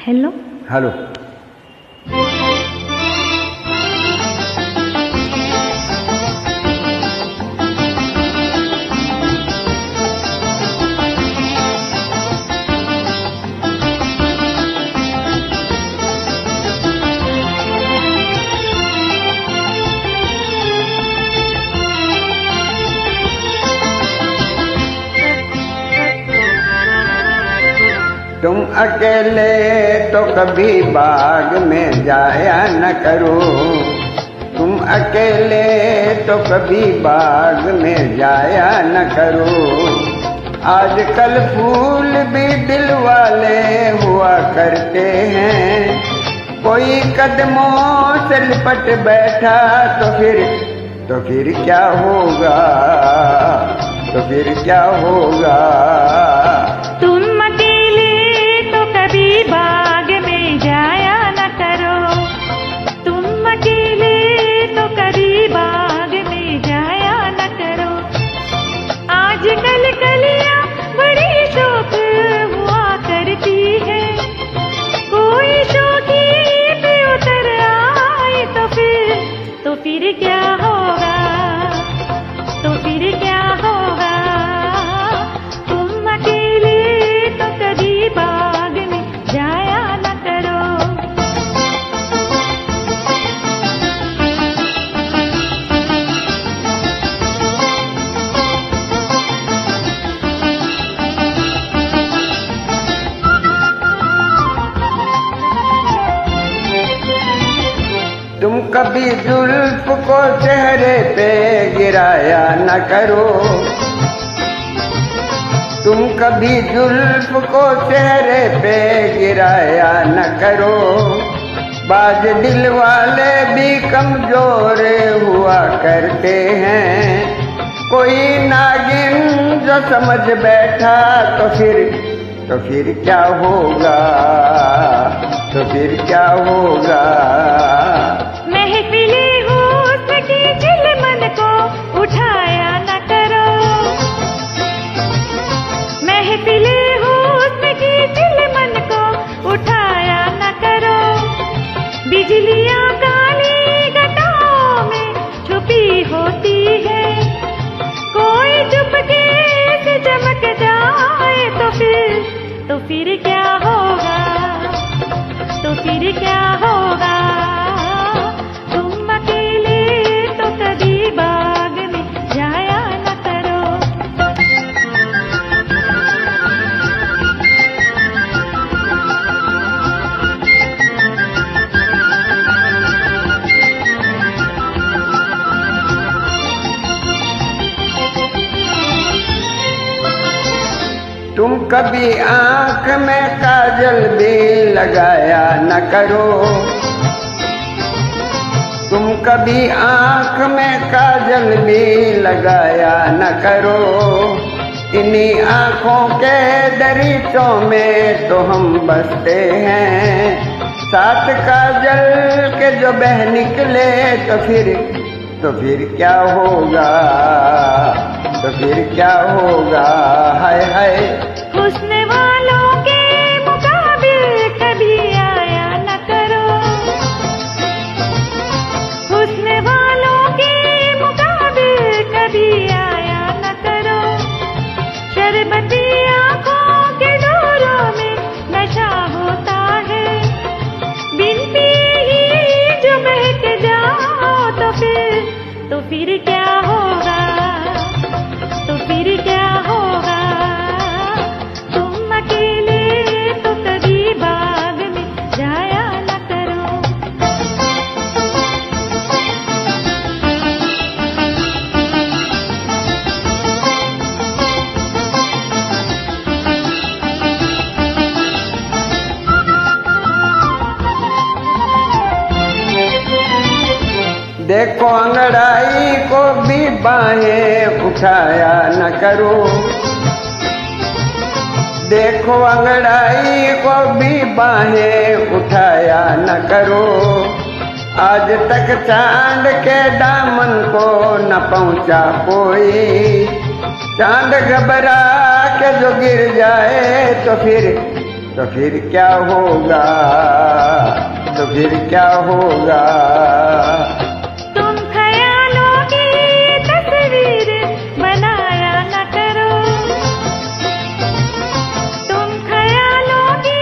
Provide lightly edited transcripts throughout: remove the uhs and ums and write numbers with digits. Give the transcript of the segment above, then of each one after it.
Hello hello. तुम अकेले तो कभी बाग में जाया न करो, तुम अकेले तो कभी बाग में जाया न करो। आजकल फूल भी दिल वाले हुआ करते हैं, कोई कदमों से लिपट बैठा तो फिर क्या होगा, तो फिर क्या होगा। तुम अकेले तो कभी बाग में जाया न करो, तुम अकेले तो कभी बाग में जाया न करो। आजकल कलियां बड़ी शौक हुआ करती है, कोई शौकी पे उतर आए तो फिर क्या होगा, तो फिर क्या होगा। तुम अकेले तो कभी बाग में जाया न करो। तुम कभी जुल्फ को चेहरे पे गिराया न करो, तुम कभी जुल्फ को चेहरे पे गिराया न करो। बाज दिल वाले भी कमजोर हुआ करते हैं, कोई नागिन जो समझ बैठा तो फिर क्या होगा, तो फिर क्या होगा। महफिले हुस्न की चिलमन को उठाया न करो, महफिले हुस्न की चिलमन को उठाया न करो। बिजलियां काली घटाओं में छुपी होती है, कोई चुपके से चमक जाए तो फिर क्या होगा, तो फिर क्या होगा। तुम अकेले तो कभी बाग में जाया न करो। तुम कभी आंख में काजल भी लगाया न करो, तुम कभी आंख में काजल भी लगाया न करो। इन्हीं आंखों के दरीचों में तो हम बसते हैं, साथ काजल के जो बह निकले तो फिर क्या होगा, तो फिर क्या होगा। हाय हाय। हुस्न वालों के मुकाबिल कभी आया न करो, हुस्न वालों के मुकाबिल कभी आया न करो। शरबती आंखों के डोरों में नशा होता है, बिन पिए ही जो बहक जाओ तो फिर क्या होगा, तो फिर क्या होगा। तुम अकेले तो कभी बाग में जाया न करो। देखो अंगड़ाई को भी बाहें उठाया न करो, देखो अंगड़ाई को भी बाहें उठाया न करो। आज तक चांद के दामन को न पहुंचा कोई, चांद घबरा के जो गिर जाए तो फिर क्या होगा, तो फिर क्या होगा। तुम ख्यालों की तस्वीर बनाया न करो, तुम ख्यालों की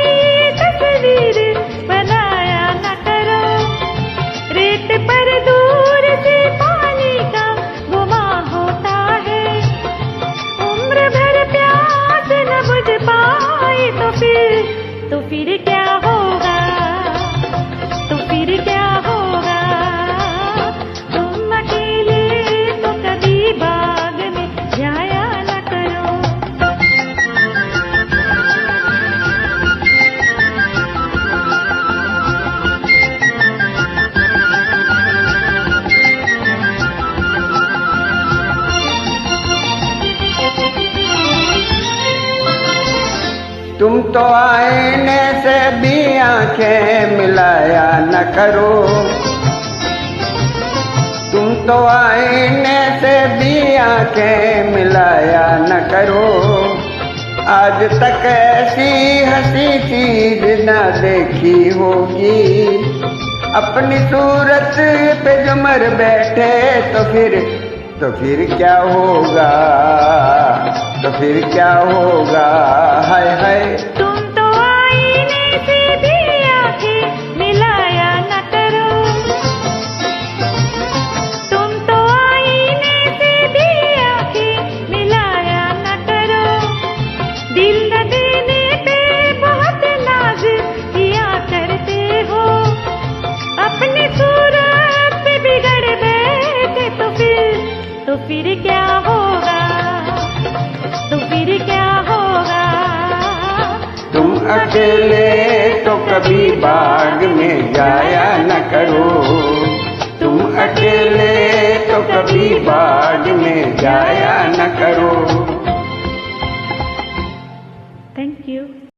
तस्वीर बनाया न करो। रेत पर दूर से पानी का गुमां होता है, उम्र भर प्यास न बुझ पाए तो फिर क्या होगा, तो फिर क्या होगा। तुम अकेले तो कभी बाग में जाया न करो। तुम तो आईने से भी आंखें मिलाया न करो, तुम तो आईने से भी आंखें मिलाया न करो। आज तक ऐसी हंसी चीज न देखी होगी, अपनी सूरत पे जो मर बैठे तो फिर क्या होगा, तो फिर क्या होगा। हाय हाय तुम तो आईने से भी आंखें मिलाया न करो, तुम तो आईने से भी आंखें मिलाया न करो। दिल न देने पे बहुत नाज किया करते हो, अपनी सूरत पे बिगड़ बैठे तो फिर क्या होगा, तो फिर क्या होगा। तुम अकेले तो कभी बाग में जाया न करो, तुम अकेले तो कभी बाग में जाया न करो।